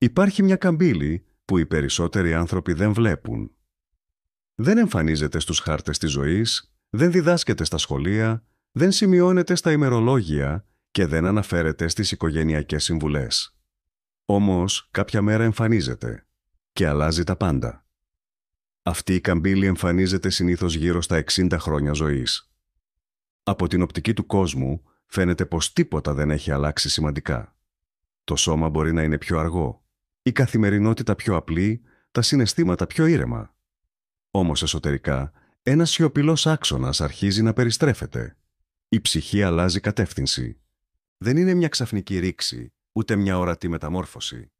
Υπάρχει μια καμπύλη που οι περισσότεροι άνθρωποι δεν βλέπουν. Δεν εμφανίζεται στους χάρτες της ζωής, δεν διδάσκεται στα σχολεία, δεν σημειώνεται στα ημερολόγια και δεν αναφέρεται στις οικογενειακές συμβουλές. Όμως, κάποια μέρα εμφανίζεται και αλλάζει τα πάντα. Αυτή η καμπύλη εμφανίζεται συνήθως γύρω στα 60 χρόνια ζωής. Από την οπτική του κόσμου φαίνεται πως τίποτα δεν έχει αλλάξει σημαντικά. Το σώμα μπορεί να είναι πιο αργό, η καθημερινότητα πιο απλή, τα συναισθήματα πιο ήρεμα. Όμως εσωτερικά, ένας σιωπηλός άξονας αρχίζει να περιστρέφεται. Η ψυχή αλλάζει κατεύθυνση. Δεν είναι μια ξαφνική ρήξη, ούτε μια ορατή μεταμόρφωση.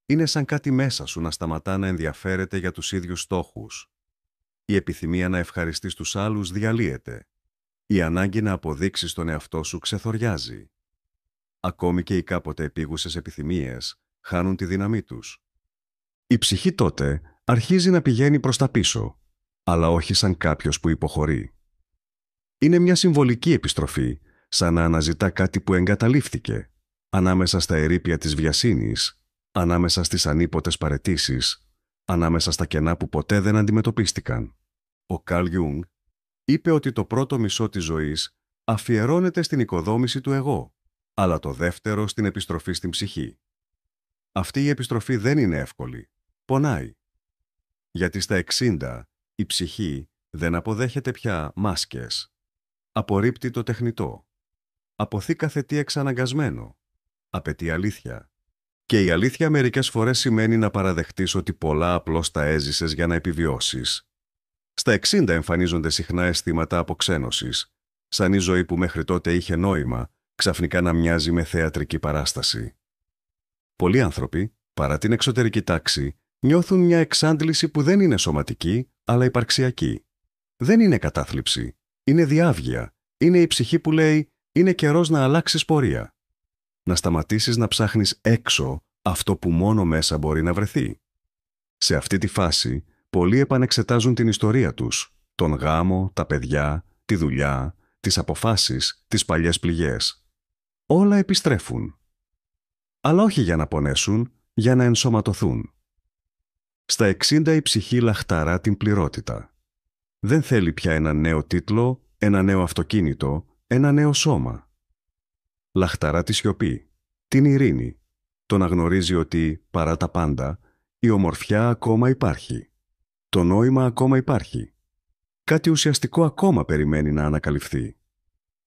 Είναι σαν κάτι μέσα σου να σταματά να ενδιαφέρεται για τους ίδιους στόχους. Η επιθυμία να ευχαριστείς τους άλλους διαλύεται. Η ανάγκη να αποδείξεις τον εαυτό σου ξεθοριάζει. Ακόμη και οι κάποτε επίγουσες επιθυμίες χάνουν τη δύναμή τους. Η ψυχή τότε αρχίζει να πηγαίνει προς τα πίσω, αλλά όχι σαν κάποιος που υποχωρεί. Είναι μια συμβολική επιστροφή, σαν να αναζητά κάτι που εγκαταλείφθηκε, ανάμεσα στα ερείπια της βιασύνης, ανάμεσα στις ανίποτες παραιτήσεις, ανάμεσα στα κενά που ποτέ δεν αντιμετωπίστηκαν. Ο Καρλ Γιούγκ είπε ότι το πρώτο μισό της ζωής αφιερώνεται στην οικοδόμηση του εγώ, αλλά το δεύτερο στην επιστροφή στην ψυχή. Αυτή η επιστροφή δεν είναι εύκολη. Πονάει. Γιατί στα 60 η ψυχή δεν αποδέχεται πια μάσκες. Απορρίπτει το τεχνητό. Αποθεί κάθε τι εξαναγκασμένο. Απαιτεί αλήθεια. Και η αλήθεια μερικές φορές σημαίνει να παραδεχτείς ότι πολλά απλώς τα έζησες για να επιβιώσεις. Στα 60 εμφανίζονται συχνά αισθήματα αποξένωσης, σαν η ζωή που μέχρι τότε είχε νόημα, ξαφνικά να μοιάζει με θεατρική παράσταση. Πολλοί άνθρωποι, παρά την εξωτερική τάξη, νιώθουν μια εξάντληση που δεν είναι σωματική, αλλά υπαρξιακή. Δεν είναι κατάθλιψη, είναι διάβγεια, είναι η ψυχή που λέει «είναι καιρός να αλλάξεις πορεία». Να σταματήσεις να ψάχνεις έξω αυτό που μόνο μέσα μπορεί να βρεθεί. Σε αυτή τη φάση, πολλοί επανεξετάζουν την ιστορία τους, τον γάμο, τα παιδιά, τη δουλειά, τις αποφάσεις, τις παλιές πληγές. Όλα επιστρέφουν. Αλλά όχι για να πονέσουν, για να ενσωματωθούν. Στα 60 η ψυχή λαχταρά την πληρότητα. Δεν θέλει πια ένα νέο τίτλο, ένα νέο αυτοκίνητο, ένα νέο σώμα. Λαχταρά τη σιωπή, την ειρήνη. Το να γνωρίζει ότι, παρά τα πάντα, η ομορφιά ακόμα υπάρχει. Το νόημα ακόμα υπάρχει. Κάτι ουσιαστικό ακόμα περιμένει να ανακαλυφθεί.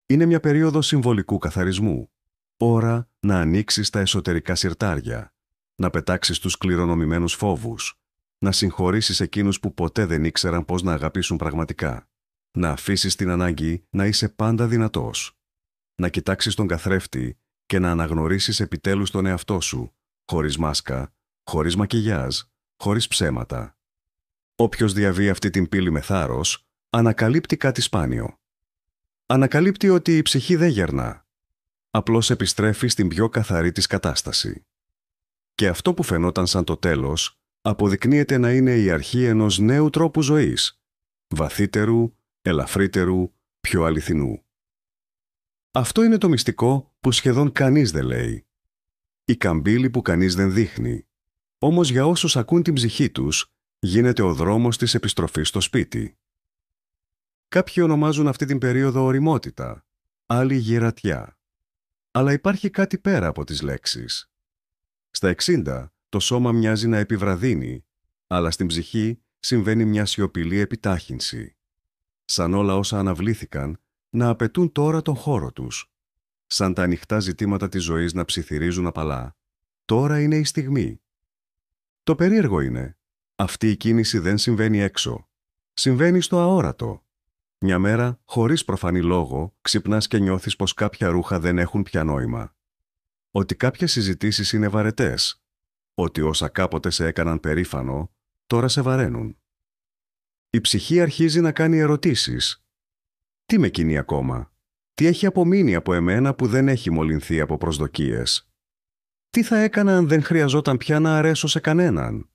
Είναι μια περίοδος συμβολικού καθαρισμού. Ώρα να ανοίξεις τα εσωτερικά συρτάρια, να πετάξεις τους κληρονομημένους φόβους, να συγχωρήσεις εκείνους που ποτέ δεν ήξεραν πώς να αγαπήσουν πραγματικά, να αφήσεις την ανάγκη να είσαι πάντα δυνατός, να κοιτάξεις τον καθρέφτη και να αναγνωρίσεις επιτέλους τον εαυτό σου, χωρίς μάσκα, χωρίς μακιγιάζ, χωρίς ψέματα. Όποιος διαβεί αυτή την πύλη με θάρρος, ανακαλύπτει κάτι σπάνιο. Ανακαλύπτει ότι η ψυχή δεν γερνά. Απλώς επιστρέφει στην πιο καθαρή της κατάσταση. Και αυτό που φαινόταν σαν το τέλος, αποδεικνύεται να είναι η αρχή ενός νέου τρόπου ζωής, βαθύτερου, ελαφρύτερου, πιο αληθινού. Αυτό είναι το μυστικό που σχεδόν κανείς δεν λέει. Η καμπύλη που κανείς δεν δείχνει. Όμως για όσους ακούν την ψυχή τους, γίνεται ο δρόμος της επιστροφής στο σπίτι. Κάποιοι ονομάζουν αυτή την περίοδο ωριμότητα, άλλοι γερατιά. Αλλά υπάρχει κάτι πέρα από τις λέξεις. Στα 60 το σώμα μοιάζει να επιβραδύνει, αλλά στην ψυχή συμβαίνει μια σιωπηλή επιτάχυνση. Σαν όλα όσα αναβλήθηκαν να απαιτούν τώρα τον χώρο τους. Σαν τα ανοιχτά ζητήματα της ζωής να ψιθυρίζουν απαλά. Τώρα είναι η στιγμή. Το περίεργο είναι, αυτή η κίνηση δεν συμβαίνει έξω. Συμβαίνει στο αόρατο. Μια μέρα, χωρίς προφανή λόγο, ξυπνάς και νιώθεις πως κάποια ρούχα δεν έχουν πια νόημα. Ότι κάποιες συζητήσεις είναι βαρετές. Ότι όσα κάποτε σε έκαναν περήφανο, τώρα σε βαραίνουν. Η ψυχή αρχίζει να κάνει ερωτήσεις. Τι με κινεί ακόμα? Τι έχει απομείνει από εμένα που δεν έχει μολυνθεί από προσδοκίες? Τι θα έκανα αν δεν χρειαζόταν πια να αρέσω σε κανέναν?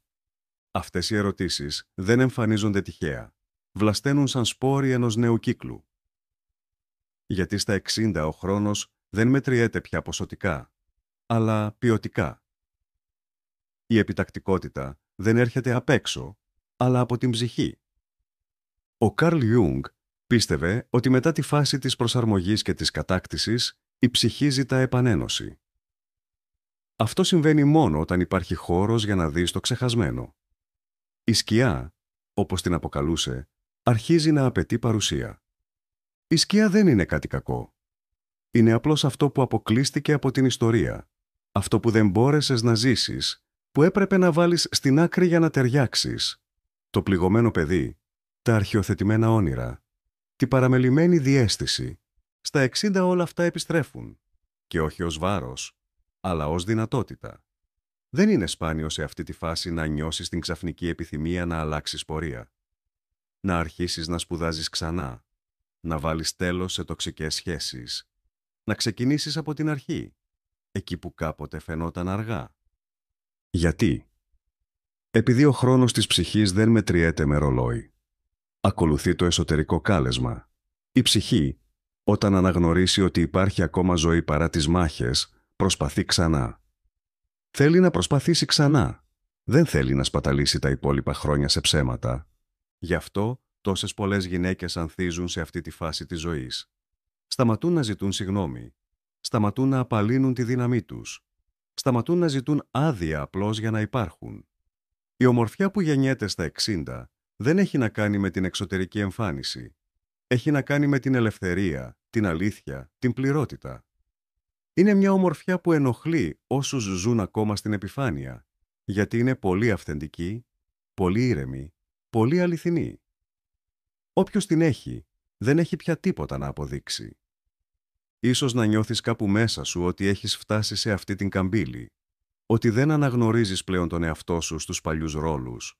Αυτές οι ερωτήσεις δεν εμφανίζονται τυχαία. Βλασταίνουν σαν σπόροι ενός νέου κύκλου. Γιατί στα 60 ο χρόνος δεν μετριέται πια ποσοτικά, αλλά ποιοτικά. Η επιτακτικότητα δεν έρχεται απ' έξω, αλλά από την ψυχή. Ο Καρλ Ιούγκ πίστευε ότι μετά τη φάση της προσαρμογής και της κατάκτησης, η ψυχή ζητά επανένωση. Αυτό συμβαίνει μόνο όταν υπάρχει χώρος για να δεις το ξεχασμένο. Η σκιά, όπως την αποκαλούσε, αρχίζει να απαιτεί παρουσία. Η σκιά δεν είναι κάτι κακό. Είναι απλώς αυτό που αποκλείστηκε από την ιστορία. Αυτό που δεν μπόρεσες να ζήσεις, που έπρεπε να βάλεις στην άκρη για να ταιριάξεις. Το πληγωμένο παιδί, τα αρχιοθετημένα όνειρα, την παραμελημένη διαίσθηση. Στα 60 όλα αυτά επιστρέφουν. Και όχι ως βάρος, αλλά ως δυνατότητα. Δεν είναι σπάνιο σε αυτή τη φάση να νιώσεις την ξαφνική επιθυμία να αλλάξεις πορεία. Να αρχίσεις να σπουδάζεις ξανά. Να βάλεις τέλος σε τοξικές σχέσεις. Να ξεκινήσεις από την αρχή, εκεί που κάποτε φαινόταν αργά. Γιατί? Επειδή ο χρόνος της ψυχής δεν μετριέται με ρολόι. Ακολουθεί το εσωτερικό κάλεσμα. Η ψυχή, όταν αναγνωρίσει ότι υπάρχει ακόμα ζωή παρά τις μάχες, προσπαθεί ξανά. Θέλει να προσπαθήσει ξανά. Δεν θέλει να σπαταλήσει τα υπόλοιπα χρόνια σε ψέματα. Γι' αυτό τόσες πολλές γυναίκες ανθίζουν σε αυτή τη φάση της ζωής. Σταματούν να ζητούν συγγνώμη. Σταματούν να απαλύνουν τη δύναμή τους. Σταματούν να ζητούν άδεια απλώς για να υπάρχουν. Η ομορφιά που γεννιέται στα 60 δεν έχει να κάνει με την εξωτερική εμφάνιση. Έχει να κάνει με την ελευθερία, την αλήθεια, την πληρότητα. Είναι μια ομορφιά που ενοχλεί όσους ζουν ακόμα στην επιφάνεια, γιατί είναι πολύ αυθεντική, πολύ ήρεμη, πολύ αληθινή. Όποιος την έχει, δεν έχει πια τίποτα να αποδείξει. Ίσως να νιώθεις κάπου μέσα σου ότι έχεις φτάσει σε αυτή την καμπύλη, ότι δεν αναγνωρίζεις πλέον τον εαυτό σου στους παλιούς ρόλους,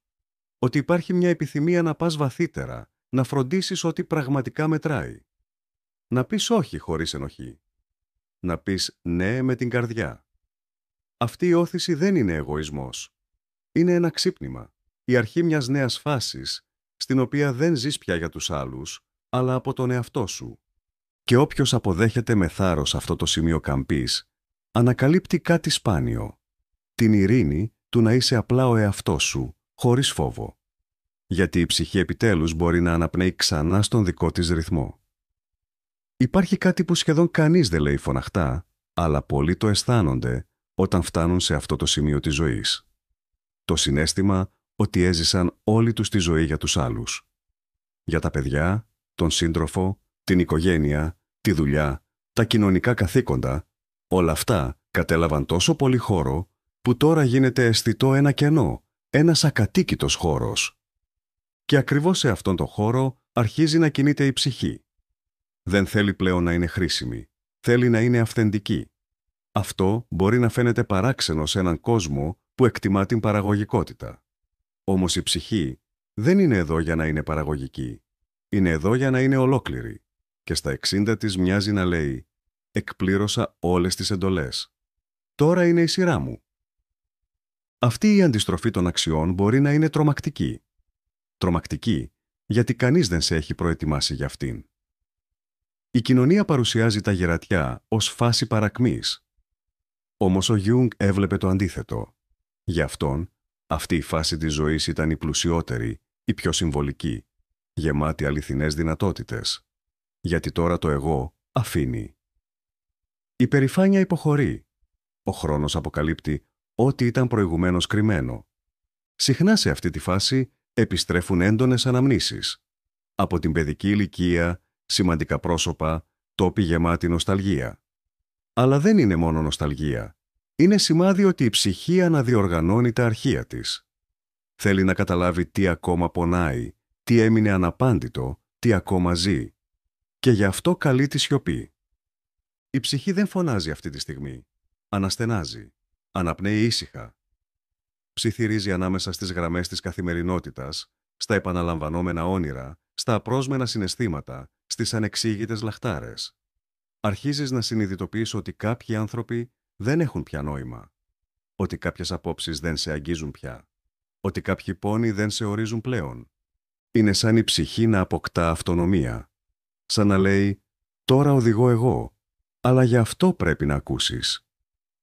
ότι υπάρχει μια επιθυμία να πας βαθύτερα, να φροντίσεις ότι πραγματικά μετράει. Να πεις όχι χωρίς ενοχή. Να πεις ναι με την καρδιά. Αυτή η όθηση δεν είναι εγωισμός. Είναι ένα ξύπνημα, η αρχή μιας νέας φάσης, στην οποία δεν ζεις πια για τους άλλους, αλλά από τον εαυτό σου. Και όποιος αποδέχεται με θάρρος αυτό το σημείο καμπής, ανακαλύπτει κάτι σπάνιο. Την ειρήνη του να είσαι απλά ο εαυτός σου, χωρίς φόβο. Γιατί η ψυχή επιτέλους μπορεί να αναπνέει ξανά στον δικό της ρυθμό. Υπάρχει κάτι που σχεδόν κανείς δεν λέει φωναχτά, αλλά πολλοί το αισθάνονται όταν φτάνουν σε αυτό το σημείο της ζωής. Το συναίσθημα ότι έζησαν όλη τους τη ζωή για τους άλλους. Για τα παιδιά, τον σύντροφο, την οικογένεια, τη δουλειά, τα κοινωνικά καθήκοντα, όλα αυτά κατέλαβαν τόσο πολύ χώρο που τώρα γίνεται αισθητό ένα κενό, ένας ακατοίκητος χώρος. Και ακριβώς σε αυτόν τον χώρο αρχίζει να κινείται η ψυχή. Δεν θέλει πλέον να είναι χρήσιμη, θέλει να είναι αυθεντική. Αυτό μπορεί να φαίνεται παράξενο σε έναν κόσμο που εκτιμά την παραγωγικότητα. Όμως η ψυχή δεν είναι εδώ για να είναι παραγωγική. Είναι εδώ για να είναι ολόκληρη. Και στα 60 της μοιάζει να λέει «Εκπλήρωσα όλες τις εντολές. Τώρα είναι η σειρά μου». Αυτή η αντιστροφή των αξιών μπορεί να είναι τρομακτική. Τρομακτική γιατί κανείς δεν σε έχει προετοιμάσει για αυτήν. Η κοινωνία παρουσιάζει τα γερατιά ως φάση παρακμής. Όμως ο Γιούγκ έβλεπε το αντίθετο. Για αυτόν, αυτή η φάση της ζωής ήταν η πλουσιότερη, η πιο συμβολική, γεμάτη αληθινές δυνατότητες. Γιατί τώρα το εγώ αφήνει. Η περηφάνεια υποχωρεί. Ο χρόνος αποκαλύπτει ό,τι ήταν προηγουμένως κρυμμένο. Συχνά σε αυτή τη φάση επιστρέφουν έντονες αναμνήσεις. Από την παιδική ηλικία, σημαντικά πρόσωπα, τόποι γεμάτοι νοσταλγία. Αλλά δεν είναι μόνο νοσταλγία. Είναι σημάδι ότι η ψυχή αναδιοργανώνει τα αρχεία της. Θέλει να καταλάβει τι ακόμα πονάει, τι έμεινε αναπάντητο, τι ακόμα ζει. Και γι' αυτό καλεί τη σιωπή. Η ψυχή δεν φωνάζει αυτή τη στιγμή. Αναστενάζει. Αναπνέει ήσυχα. Ψιθυρίζει ανάμεσα στις γραμμές της καθημερινότητας, στα επαναλαμβανόμενα όνειρα, στα απρόσμενα συναισθήματα, στις ανεξήγητες λαχτάρες. Αρχίζεις να συνειδητοποιείς ότι κάποιοι άνθρωποι δεν έχουν πια νόημα. Ότι κάποιες απόψεις δεν σε αγγίζουν πια. Ότι κάποιοι πόνοι δεν σε ορίζουν πλέον. Είναι σαν η ψυχή να αποκτά αυτονομία. Σαν να λέει «Τώρα οδηγώ εγώ, αλλά γι' αυτό πρέπει να ακούσεις».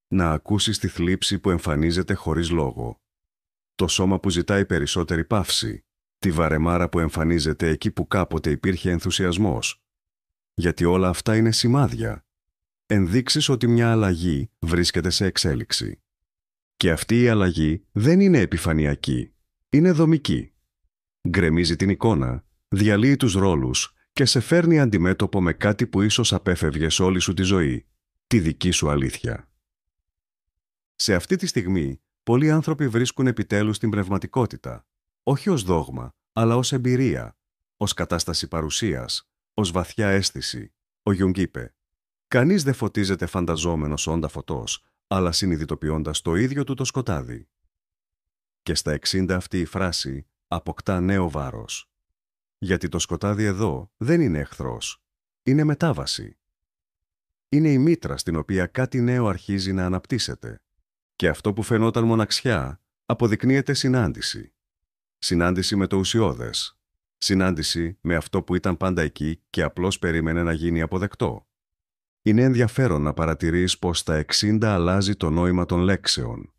Να ακούσεις τη θλίψη που εμφανίζεται χωρίς λόγο. Το σώμα που ζητάει περισσότερη παύση. Τη βαρεμάρα που εμφανίζεται εκεί που κάποτε υπήρχε ενθουσιασμός. Γιατί όλα αυτά είναι σημάδια. Ενδείξεις ότι μια αλλαγή βρίσκεται σε εξέλιξη. Και αυτή η αλλαγή δεν είναι επιφανειακή. Είναι δομική. Γκρεμίζει την εικόνα, διαλύει τους ρόλους και σε φέρνει αντιμέτωπο με κάτι που ίσως απέφευγες όλη σου τη ζωή. Τη δική σου αλήθεια. Σε αυτή τη στιγμή, πολλοί άνθρωποι βρίσκουν επιτέλους την πνευματικότητα. Όχι ως δόγμα, αλλά ως εμπειρία, ως κατάσταση παρουσίας, ως βαθιά αίσθηση. Ο Γιούγκ είπε: «Κανείς δεν φωτίζεται φανταζόμενος όντα φωτός, αλλά συνειδητοποιώντας το ίδιο του το σκοτάδι». Και στα 60 αυτή η φράση αποκτά νέο βάρος. Γιατί το σκοτάδι εδώ δεν είναι εχθρός. Είναι μετάβαση. Είναι η μήτρα στην οποία κάτι νέο αρχίζει να αναπτύσσεται. Και αυτό που φαινόταν μοναξιά αποδεικνύεται συνάντηση. Συνάντηση με το ουσιώδες. Συνάντηση με αυτό που ήταν πάντα εκεί και απλώς περίμενε να γίνει αποδεκτό. Είναι ενδιαφέρον να παρατηρείς πως στα 60 αλλάζει το νόημα των λέξεων.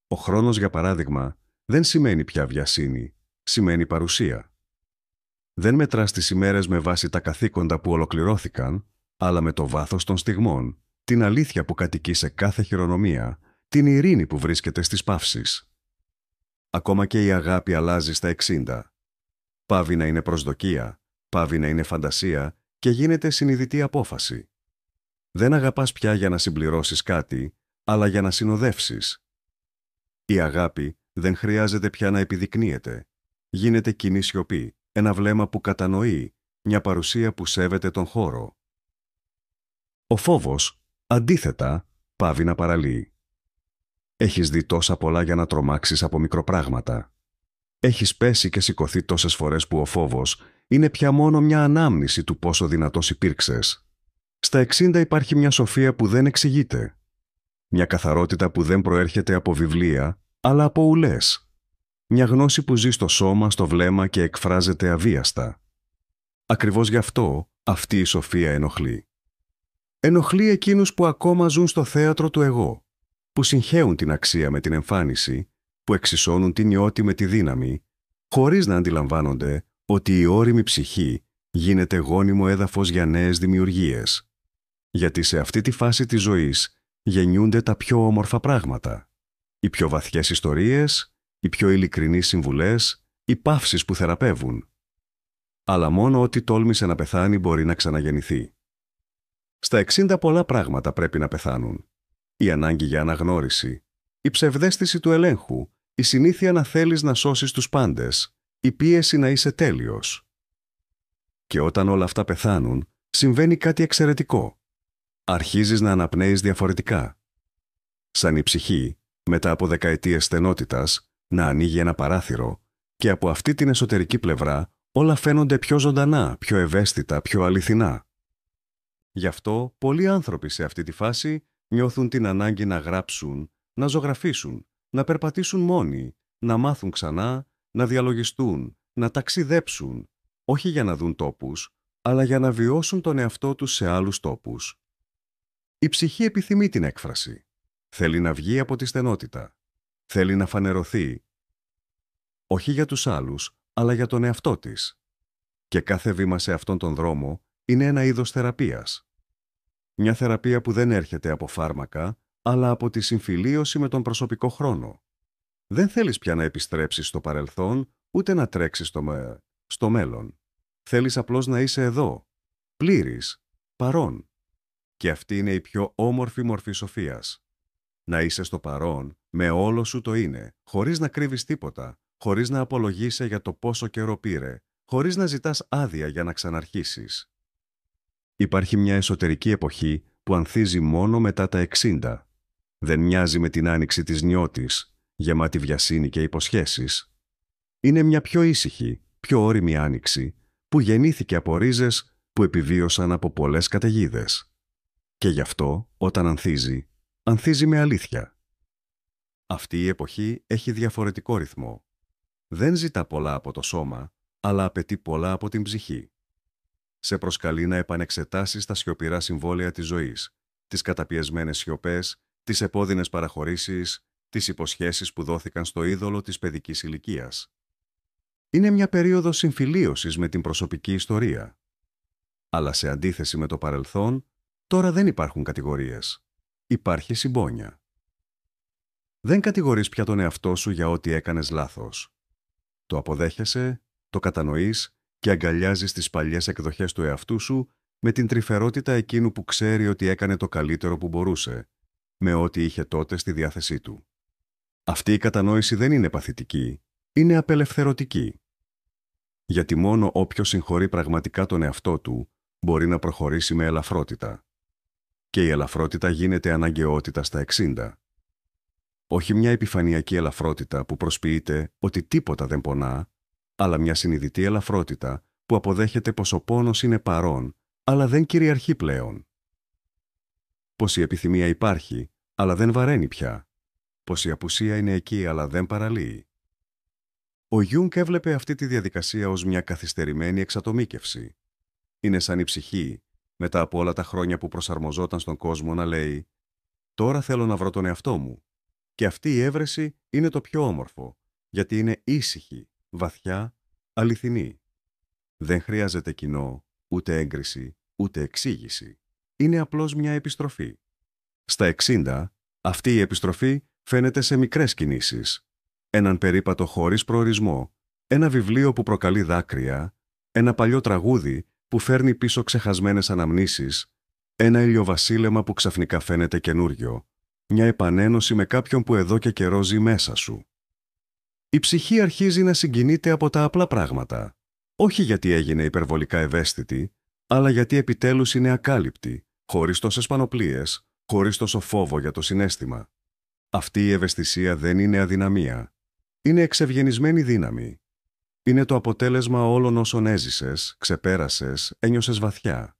Ο χρόνος, για παράδειγμα, δεν σημαίνει πια βιασύνη, σημαίνει παρουσία. Δεν μετράς τις ημέρες με βάση τα καθήκοντα που ολοκληρώθηκαν, αλλά με το βάθος των στιγμών, την αλήθεια που κατοικεί σε κάθε χειρονομία, την ειρήνη που βρίσκεται στις παύσεις. Ακόμα και η αγάπη αλλάζει στα 60. Πάβει να είναι προσδοκία, πάβει να είναι φαντασία και γίνεται συνειδητή απόφαση. Δεν αγαπάς πια για να συμπληρώσεις κάτι, αλλά για να συνοδεύσεις. Η αγάπη δεν χρειάζεται πια να επιδεικνύεται. Γίνεται κοινή σιωπή, ένα βλέμμα που κατανοεί, μια παρουσία που σέβεται τον χώρο. Ο φόβος, αντίθετα, πάβει να παραλύει. Έχεις δει τόσα πολλά για να τρομάξεις από μικροπράγματα. Έχεις πέσει και σηκωθεί τόσες φορές που ο φόβος είναι πια μόνο μια ανάμνηση του πόσο δυνατός υπήρξες. Στα 60 υπάρχει μια σοφία που δεν εξηγείται. Μια καθαρότητα που δεν προέρχεται από βιβλία, αλλά από ουλές. Μια γνώση που ζει στο σώμα, στο βλέμμα και εκφράζεται αβίαστα. Ακριβώς γι' αυτό αυτή η σοφία ενοχλεί. Ενοχλεί εκείνους που ακόμα ζουν στο θέατρο του εγώ, που συγχέουν την αξία με την εμφάνιση, που εξισώνουν την ιώτη με τη δύναμη, χωρίς να αντιλαμβάνονται ότι η ώριμη ψυχή γίνεται γόνιμο έδαφος για νέες δημιουργίες. Γιατί σε αυτή τη φάση της ζωής γεννιούνται τα πιο όμορφα πράγματα. Οι πιο βαθιές ιστορίες, οι πιο ειλικρινείς συμβουλές, οι παύσεις που θεραπεύουν. Αλλά μόνο ό,τι τόλμησε να πεθάνει μπορεί να ξαναγεννηθεί. Στα 60 πολλά πράγματα πρέπει να πεθάνουν. Η ανάγκη για αναγνώριση, η ψευδαίσθηση του ελέγχου, η συνήθεια να θέλεις να σώσεις τους πάντες, η πίεση να είσαι τέλειος. Και όταν όλα αυτά πεθάνουν, συμβαίνει κάτι εξαιρετικό. Αρχίζεις να αναπνέεις διαφορετικά. Σαν η ψυχή, μετά από δεκαετίες στενότητας, να ανοίγει ένα παράθυρο και από αυτή την εσωτερική πλευρά όλα φαίνονται πιο ζωντανά, πιο ευαίσθητα, πιο αληθινά. Γι' αυτό πολλοί άνθρωποι σε αυτή τη φάση νιώθουν την ανάγκη να γράψουν, να ζωγραφίσουν, να περπατήσουν μόνοι, να μάθουν ξανά, να διαλογιστούν, να ταξιδέψουν, όχι για να δουν τόπους, αλλά για να βιώσουν τον εαυτό τους σε άλλους τόπους. Η ψυχή επιθυμεί την έκφραση. Θέλει να βγει από τη στενότητα. Θέλει να φανερωθεί. Όχι για τους άλλους, αλλά για τον εαυτό της. Και κάθε βήμα σε αυτόν τον δρόμο είναι ένα είδος θεραπείας. Μια θεραπεία που δεν έρχεται από φάρμακα, αλλά από τη συμφιλίωση με τον προσωπικό χρόνο. Δεν θέλεις πια να επιστρέψεις στο παρελθόν, ούτε να τρέξεις στο μέλλον. Θέλεις απλώς να είσαι εδώ, πλήρης, παρόν. Και αυτή είναι η πιο όμορφη μορφή σοφίας. Να είσαι στο παρόν, με όλο σου το είναι, χωρίς να κρύβεις τίποτα, χωρίς να απολογείσαι για το πόσο καιρό πήρε, χωρίς να ζητάς άδεια για να ξαναρχίσεις. Υπάρχει μια εσωτερική εποχή που ανθίζει μόνο μετά τα 60. Δεν μοιάζει με την άνοιξη της νιώτης, γεμάτη βιασύνη και υποσχέσεις. Είναι μια πιο ήσυχη, πιο ώριμη άνοιξη, που γεννήθηκε από ρίζες που επιβίωσαν από πολλές καταιγίδες. Και γι' αυτό, όταν ανθίζει, ανθίζει με αλήθεια. Αυτή η εποχή έχει διαφορετικό ρυθμό. Δεν ζητά πολλά από το σώμα, αλλά απαιτεί πολλά από την ψυχή. Σε προσκαλεί να επανεξετάσεις τα σιωπηρά συμβόλαια της ζωής, τις καταπιεσμένες σιωπές, τις επώδυνες παραχωρήσεις, τις υποσχέσεις που δόθηκαν στο είδωλο της παιδικής ηλικίας. Είναι μια περίοδος συμφιλίωσης με την προσωπική ιστορία. Αλλά σε αντίθεση με το παρελθόν, τώρα δεν υπάρχουν κατηγορίες. Υπάρχει συμπόνια. Δεν κατηγορείς πια τον εαυτό σου για ό,τι έκανες λάθος. Το αποδέχεσαι, το κατανοείς και αγκαλιάζεις τις παλιές εκδοχές του εαυτού σου με την τρυφερότητα εκείνου που ξέρει ότι έκανε το καλύτερο που μπορούσε, με ό,τι είχε τότε στη διάθεσή του. Αυτή η κατανόηση δεν είναι παθητική, είναι απελευθερωτική. Γιατί μόνο όποιος συγχωρεί πραγματικά τον εαυτό του μπορεί να προχωρήσει με ελαφρότητα. Και η ελαφρότητα γίνεται αναγκαιότητα στα 60. Όχι μια επιφανειακή ελαφρότητα που προσποιείται ότι τίποτα δεν πονά, αλλά μια συνειδητή ελαφρότητα που αποδέχεται πως ο πόνος είναι παρόν, αλλά δεν κυριαρχεί πλέον. Πως η επιθυμία υπάρχει, αλλά δεν βαραίνει πια. Πως η απουσία είναι εκεί, αλλά δεν παραλύει. Ο Γιούγκ έβλεπε αυτή τη διαδικασία ως μια καθυστερημένη εξατομίκευση. Είναι σαν η ψυχή, μετά από όλα τα χρόνια που προσαρμοζόταν στον κόσμο, να λέει «Τώρα θέλω να βρω τον εαυτό μου». Και αυτή η έβρεση είναι το πιο όμορφο, γιατί είναι ήσυχη, βαθιά, αληθινή. Δεν χρειάζεται κοινό, ούτε έγκριση, ούτε εξήγηση. Είναι απλώς μια επιστροφή. Στα 60, αυτή η επιστροφή φαίνεται σε μικρές κινήσεις. Έναν περίπατο χωρίς προορισμό, ένα βιβλίο που προκαλεί δάκρυα, ένα παλιό τραγούδι που φέρνει πίσω ξεχασμένες αναμνήσεις, ένα ηλιοβασίλεμα που ξαφνικά φαίνεται καινούριο, μια επανένωση με κάποιον που εδώ και καιρό ζει μέσα σου. Η ψυχή αρχίζει να συγκινείται από τα απλά πράγματα, όχι γιατί έγινε υπερβολικά ευαίσθητη, αλλά γιατί επιτέλους είναι ακάλυπτη, χωρίς τόσες πανοπλίες, χωρίς τόσο φόβο για το συναίσθημα. Αυτή η ευαισθησία δεν είναι αδυναμία. Είναι εξευγενισμένη δύναμη. Είναι το αποτέλεσμα όλων όσων έζησες, ξεπέρασες, ένιωσες βαθιά.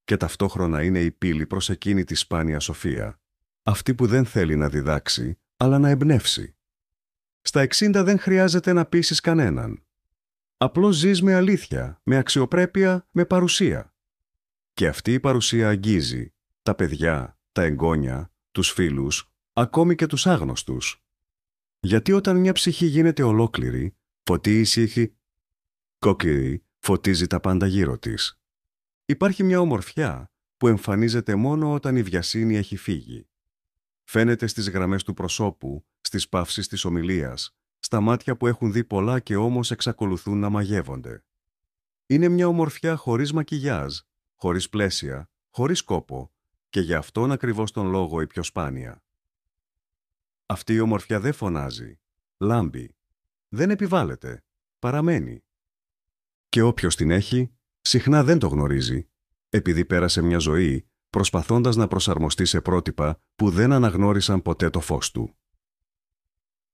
Και ταυτόχρονα είναι η πύλη προς εκείνη τη σπάνια σοφία. Αυτή που δεν θέλει να διδάξει, αλλά να εμπνεύσει. Στα 60 δεν χρειάζεται να πείσεις κανέναν. Απλώς ζεις με αλήθεια, με αξιοπρέπεια, με παρουσία. Και αυτή η παρουσία αγγίζει τα παιδιά, τα εγγόνια, τους φίλους, ακόμη και τους άγνωστους. Γιατί όταν μια ψυχή γίνεται ολόκληρη, φωτίζει ήσυχη, κόκκυρη, φωτίζει τα πάντα γύρω της. Υπάρχει μια ομορφιά που εμφανίζεται μόνο όταν η βιασύνη έχει φύγει. Φαίνεται στις γραμμές του προσώπου, στις παύσεις της ομιλίας, στα μάτια που έχουν δει πολλά και όμως εξακολουθούν να μαγεύονται. Είναι μια ομορφιά χωρίς μακιγιάζ, χωρίς πλαίσια, χωρίς κόπο και γι' αυτόν ακριβώς τον λόγο η πιο σπάνια. Αυτή η ομορφιά δεν φωνάζει, λάμπει, δεν επιβάλλεται, παραμένει. Και όποιος την έχει, συχνά δεν το γνωρίζει, επειδή πέρασε μια ζωή προσπαθώντας να προσαρμοστεί σε πρότυπα που δεν αναγνώρισαν ποτέ το φως του.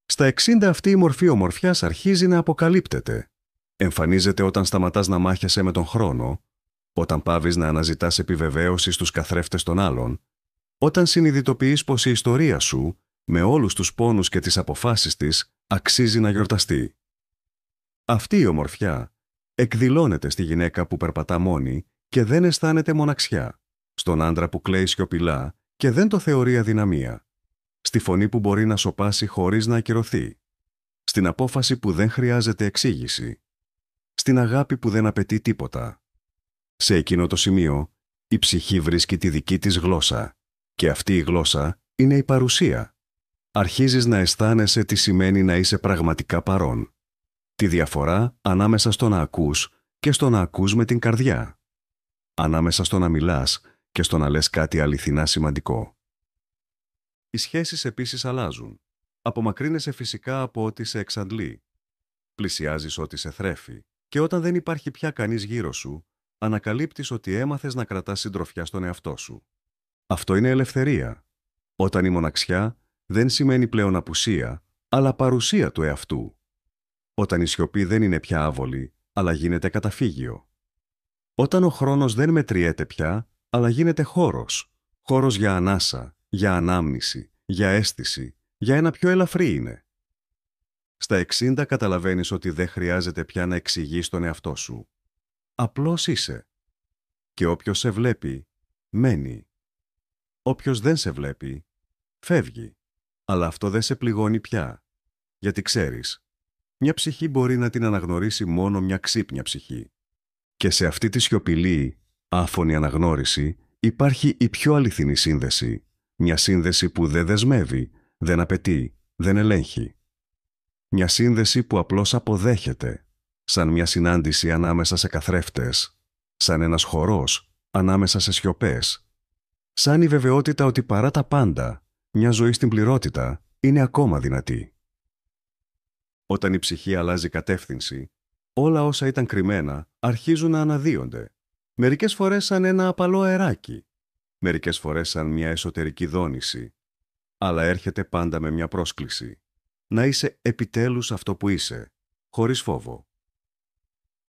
Στα 60 αυτή η μορφή ομορφιάς αρχίζει να αποκαλύπτεται. Εμφανίζεται όταν σταματάς να μάχεσαι με τον χρόνο, όταν πάβεις να αναζητάς επιβεβαίωση στους καθρέφτες των άλλων, όταν συνειδητοποιείς πως η ιστορία σου, με όλους τους πόνους και τις αποφάσεις της, αξίζει να γιορταστεί. Αυτή η ομορφιά εκδηλώνεται στη γυναίκα που περπατά μόνη και δεν αισθάνεται μοναξιά, στον άντρα που κλαίει σιωπηλά και δεν το θεωρεί αδυναμία, στη φωνή που μπορεί να σωπάσει χωρίς να ακυρωθεί, στην απόφαση που δεν χρειάζεται εξήγηση, στην αγάπη που δεν απαιτεί τίποτα. Σε εκείνο το σημείο, η ψυχή βρίσκει τη δική της γλώσσα και αυτή η γλώσσα είναι η παρουσία. Αρχίζεις να αισθάνεσαι τι σημαίνει να είσαι πραγματικά παρόν. Τη διαφορά ανάμεσα στο να ακούς και στο να ακούς με την καρδιά. Ανάμεσα στο να μιλάς και στο να λες κάτι αληθινά σημαντικό. Οι σχέσεις επίσης αλλάζουν. Απομακρύνεσαι φυσικά από ό,τι σε εξαντλεί. Πλησιάζεις ό,τι σε θρέφει. Και όταν δεν υπάρχει πια κανείς γύρω σου, ανακαλύπτεις ότι έμαθες να κρατάς συντροφιά στον εαυτό σου. Αυτό είναι ελευθερία. Όταν η μοναξιά δεν σημαίνει πλέον απουσία, αλλά παρουσία του εαυτού. Όταν η σιωπή δεν είναι πια άβολη, αλλά γίνεται καταφύγιο. Όταν ο χρόνος δεν μετριέται πια, αλλά γίνεται χώρος. Χώρος για ανάσα, για ανάμνηση, για αίσθηση, για ένα πιο ελαφρύ είναι. Στα 60 καταλαβαίνεις ότι δεν χρειάζεται πια να εξηγείς τον εαυτό σου. Απλώς είσαι. Και όποιος σε βλέπει, μένει. Όποιος δεν σε βλέπει, Φεύγει. Αλλά αυτό δεν σε πληγώνει πια. Γιατί ξέρεις, μια ψυχή μπορεί να την αναγνωρίσει μόνο μια ξύπνια ψυχή. Και σε αυτή τη σιωπηλή, άφωνη αναγνώριση υπάρχει η πιο αληθινή σύνδεση. Μια σύνδεση που δεν δεσμεύει, δεν απαιτεί, δεν ελέγχει. Μια σύνδεση που απλώς αποδέχεται, σαν μια συνάντηση ανάμεσα σε καθρέφτες, σαν ένας χορός ανάμεσα σε σιωπές, σαν η βεβαιότητα ότι παρά τα πάντα, μια ζωή στην πληρότητα είναι ακόμα δυνατή. Όταν η ψυχή αλλάζει κατεύθυνση, όλα όσα ήταν κρυμμένα αρχίζουν να αναδύονται, μερικές φορές σαν ένα απαλό αεράκι, μερικές φορές σαν μια εσωτερική δόνηση, αλλά έρχεται πάντα με μια πρόσκληση. Να είσαι επιτέλους αυτό που είσαι, χωρίς φόβο.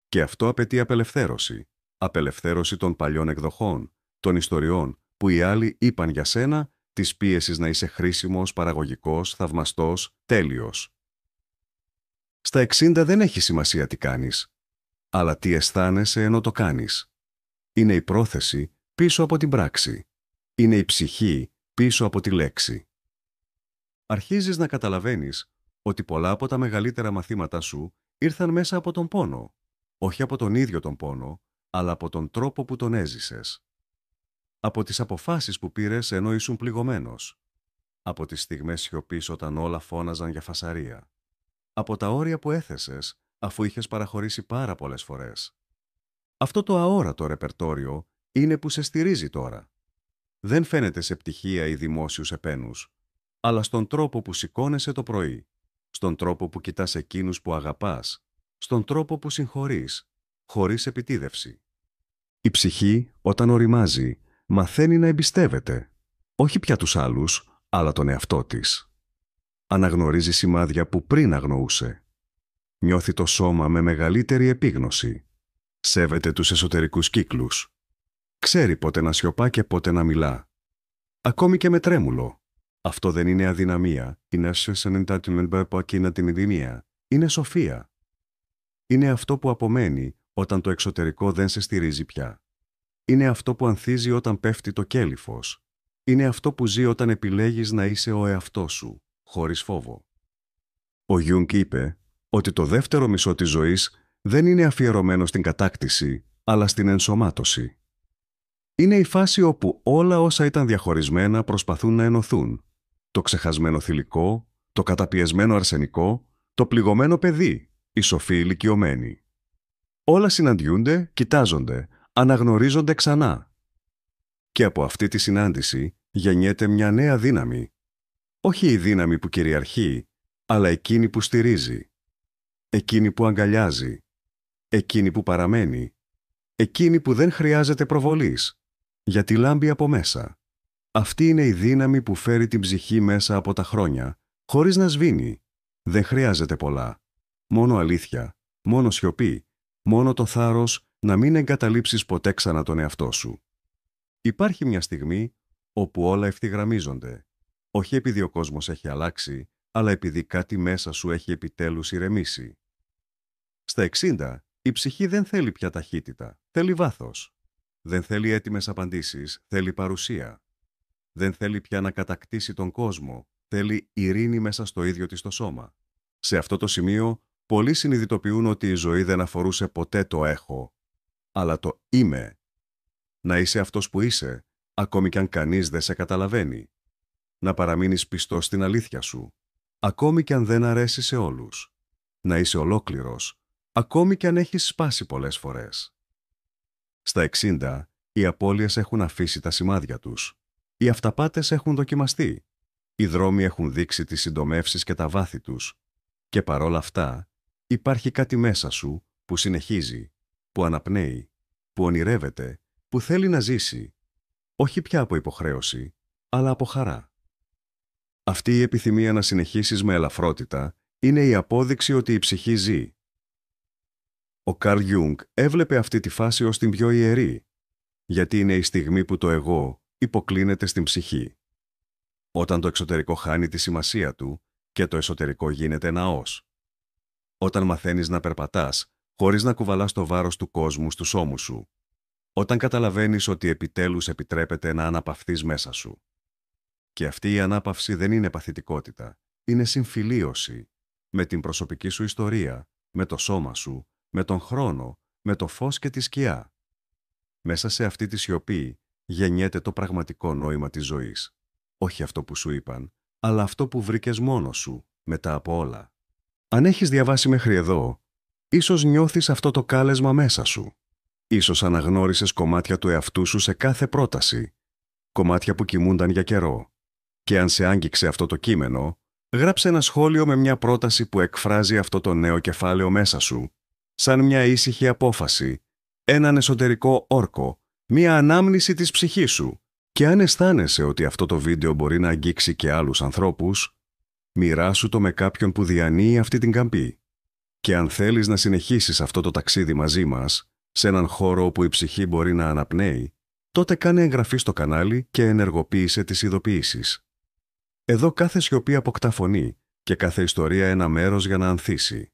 Και αυτό απαιτεί απελευθέρωση. Απελευθέρωση των παλιών εκδοχών, των ιστοριών που οι άλλοι είπαν για σένα, της πίεσης να είσαι χρήσιμος, παραγωγικός, θαυμαστός, τέλειος. Στα 60 δεν έχει σημασία τι κάνεις, αλλά τι αισθάνεσαι ενώ το κάνεις. Είναι η πρόθεση πίσω από την πράξη. Είναι η ψυχή πίσω από τη λέξη. Αρχίζεις να καταλαβαίνεις ότι πολλά από τα μεγαλύτερα μαθήματά σου ήρθαν μέσα από τον πόνο. Όχι από τον ίδιο τον πόνο, αλλά από τον τρόπο που τον έζησες. Από τις αποφάσεις που πήρες ενώ ήσουν πληγωμένος. Από τις στιγμές σιωπής όταν όλα φώναζαν για φασαρία. Από τα όρια που έθεσες αφού είχες παραχωρήσει πάρα πολλές φορές. Αυτό το αόρατο ρεπερτόριο είναι που σε στηρίζει τώρα. Δεν φαίνεται σε πτυχία ή δημόσιους επένους, αλλά στον τρόπο που σηκώνεσαι το πρωί, στον τρόπο που κοιτάς εκείνους που αγαπάς, στον τρόπο που συγχωρείς, χωρίς επιτίδευση. Η ψυχή, όταν ωριμάζει, μαθαίνει να εμπιστεύεται, όχι πια τους άλλους, αλλά τον εαυτό της. Αναγνωρίζει σημάδια που πριν αγνοούσε. Νιώθει το σώμα με μεγαλύτερη επίγνωση. Σέβεται τους εσωτερικούς κύκλους. Ξέρει πότε να σιωπά και πότε να μιλά. Ακόμη και με τρέμουλο. Αυτό δεν είναι αδυναμία, είναι είναι σοφία. Είναι αυτό που απομένει όταν το εξωτερικό δεν σε στηρίζει πια. Είναι αυτό που ανθίζει όταν πέφτει το κέλυφος. Είναι αυτό που ζει όταν επιλέγεις να είσαι ο εαυτός σου, χωρίς φόβο. Ο Γιούγκ είπε ότι το δεύτερο μισό της ζωής δεν είναι αφιερωμένο στην κατάκτηση, αλλά στην ενσωμάτωση. Είναι η φάση όπου όλα όσα ήταν διαχωρισμένα προσπαθούν να ενωθούν. Το ξεχασμένο θηλυκό, το καταπιεσμένο αρσενικό, το πληγωμένο παιδί, οι σοφοί ηλικιωμένοι. Όλα συναντιούνται, κοιτάζονται, αναγνωρίζονται ξανά. Και από αυτή τη συνάντηση γεννιέται μια νέα δύναμη. Όχι η δύναμη που κυριαρχεί, αλλά εκείνη που στηρίζει. Εκείνη που αγκαλιάζει. Εκείνη που παραμένει. Εκείνη που δεν χρειάζεται προβολής, γιατί λάμπει από μέσα. Αυτή είναι η δύναμη που φέρει την ψυχή μέσα από τα χρόνια, χωρίς να σβήνει. Δεν χρειάζεται πολλά. Μόνο αλήθεια, μόνο σιωπή, μόνο το θάρρος να μην εγκαταλείψεις ποτέ ξανά τον εαυτό σου. Υπάρχει μια στιγμή όπου όλα ευθυγραμμίζονται. Όχι επειδή ο κόσμος έχει αλλάξει, αλλά επειδή κάτι μέσα σου έχει επιτέλους ηρεμήσει. Στα 60, η ψυχή δεν θέλει πια ταχύτητα, θέλει βάθος. Δεν θέλει έτοιμες απαντήσεις, θέλει παρουσία. Δεν θέλει πια να κατακτήσει τον κόσμο, θέλει ειρήνη μέσα στο ίδιο της το σώμα. Σε αυτό το σημείο, πολλοί συνειδητοποιούν ότι η ζωή δεν αφορούσε ποτέ το έχω, αλλά το είμαι. Να είσαι αυτός που είσαι, ακόμη κι αν κανείς δεν σε καταλαβαίνει. Να παραμείνεις πιστός στην αλήθεια σου, ακόμη κι αν δεν αρέσει σε όλους. Να είσαι ολόκληρος, ακόμη κι αν έχεις σπάσει πολλές φορές. Στα 60, οι απώλειες έχουν αφήσει τα σημάδια τους. Οι αυταπάτες έχουν δοκιμαστεί. Οι δρόμοι έχουν δείξει τις συντομεύσεις και τα βάθη τους. Και παρόλα αυτά, υπάρχει κάτι μέσα σου που συνεχίζει, που αναπνέει, που ονειρεύεται, που θέλει να ζήσει. Όχι πια από υποχρέωση, αλλά από χαρά. Αυτή η επιθυμία να συνεχίσεις με ελαφρότητα είναι η απόδειξη ότι η ψυχή ζει. Ο Καρλ Γιούγκ έβλεπε αυτή τη φάση ως την πιο ιερή, γιατί είναι η στιγμή που το εγώ υποκλίνεται στην ψυχή. Όταν το εξωτερικό χάνει τη σημασία του και το εσωτερικό γίνεται ναός. Όταν μαθαίνεις να περπατάς χωρίς να κουβαλάς το βάρος του κόσμου στους ώμους σου. Όταν καταλαβαίνεις ότι επιτέλους επιτρέπεται να αναπαυθείς μέσα σου. Και αυτή η ανάπαυση δεν είναι παθητικότητα. Είναι συμφιλίωση με την προσωπική σου ιστορία, με το σώμα σου, με τον χρόνο, με το φως και τη σκιά. Μέσα σε αυτή τη σιωπή γεννιέται το πραγματικό νόημα της ζωής. Όχι αυτό που σου είπαν, αλλά αυτό που βρήκες μόνος σου, μετά από όλα. Αν έχεις διαβάσει μέχρι εδώ, ίσως νιώθεις αυτό το κάλεσμα μέσα σου. Ίσως αναγνώρισες κομμάτια του εαυτού σου σε κάθε πρόταση. Κομμάτια που κοιμούνταν για καιρό. Και αν σε άγγιξε αυτό το κείμενο, γράψε ένα σχόλιο με μια πρόταση που εκφράζει αυτό το νέο κεφάλαιο μέσα σου, σαν μια ήσυχη απόφαση, έναν εσωτερικό όρκο, μια ανάμνηση της ψυχής σου. Και αν αισθάνεσαι ότι αυτό το βίντεο μπορεί να αγγίξει και άλλους ανθρώπους, μοιράσου το με κάποιον που διανύει αυτή την καμπή. Και αν θέλεις να συνεχίσεις αυτό το ταξίδι μαζί μας, σε έναν χώρο όπου η ψυχή μπορεί να αναπνέει, τότε κάνε εγγραφή στο κανάλι και ενεργοποίησε τις ειδοποιήσεις. Εδώ κάθε σιωπή αποκτά φωνή και κάθε ιστορία ένα μέρος για να ανθίσει.